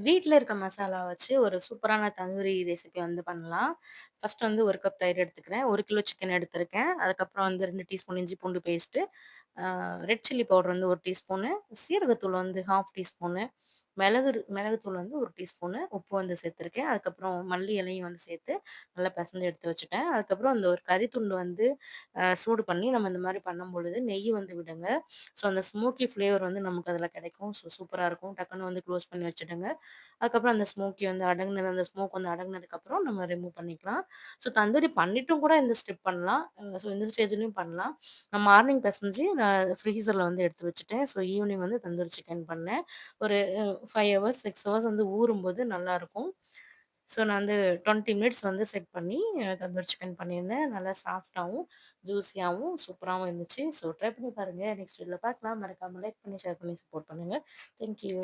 வீட்ல இருக்க மசாலா வச்சு ஒரு சூப்பரான தந்தூரி ரெசிபி வந்து பண்ணலாம். ஃபர்ஸ்ட் வந்து 1 கப் தயிர் எடுத்துக்கிறேன். 1 கிலோ சிக்கன் எடுத்திருக்கேன். அதுக்கப்புறம் வந்து 2 டீஸ்பூன் இஞ்சி பூண்டு பேஸ்ட்டு, ரெட் சில்லி பவுடர் வந்து 1 டீஸ்பூனு, சீரகத்தூள் வந்து 1/2 டீஸ்பூனு, மிளகுத்தூள் வந்து 1 டீஸ்பூனு, உப்பு வந்து சேர்த்துருக்கேன். அதுக்கப்புறம் மல்லி இலையும் வந்து சேர்த்து நல்லா பெசஞ்சு எடுத்து வச்சுட்டேன். அதுக்கப்புறம் அந்த ஒரு கறி துண்டு வந்து சூடு பண்ணி நம்ம இந்த மாரி பண்ணும்பொழுது நெய் வந்து விடுங்க. ஸோ அந்த ஸ்மோக்கி ஃப்ளேவர் வந்து நமக்கு அதில கிடைக்கும். ஸோ சூப்பரா இருக்கும். டக்குனு வந்து க்ளோஸ் பண்ணி வச்சுடுங்க. அதுக்கப்புறம் அந்த ஸ்மோக்கி வந்து அந்த ஸ்மோக் வந்து அடங்குனதுக்கப்புறம் நம்ம ரிமூவ் பண்ணிக்கலாம். ஸோ தந்தூரி பண்ணிட்டும் கூட இந்த ஸ்டெப் பண்ணலாம். ஸோ இந்த ஸ்டேஜ்லயும் பண்ணலாம். நான் மார்னிங் பெசஞ்சு நான் ஃப்ரீசர்ல வந்து எடுத்து வச்சுட்டேன். ஸோ ஈவினிங் வந்து தந்தூரி சிக்கன் பண்ணேன். ஒரு 5 ஹவர்ஸ், 6 ஹவர்ஸ் வந்து ஊறும்போது நல்லாருக்கும். ஸோ நான் வந்து 20 மினிட்ஸ் வந்து செட் பண்ணி தந்தூரி சிக்கன் பண்ணியிருந்தேன். நல்லா சாஃப்ட்டாவும், ஜூஸியாவும், சூப்பராவும் இருந்துச்சு. ஸோ ட்ரை பண்ணி பாருங்க. நெக்ஸ்ட் வீடியோல பார்க்கலாம். மறக்காம லைக் பண்ணி, ஷேர் பண்ணி சப்போர்ட் பண்ணுங்க. Thank you.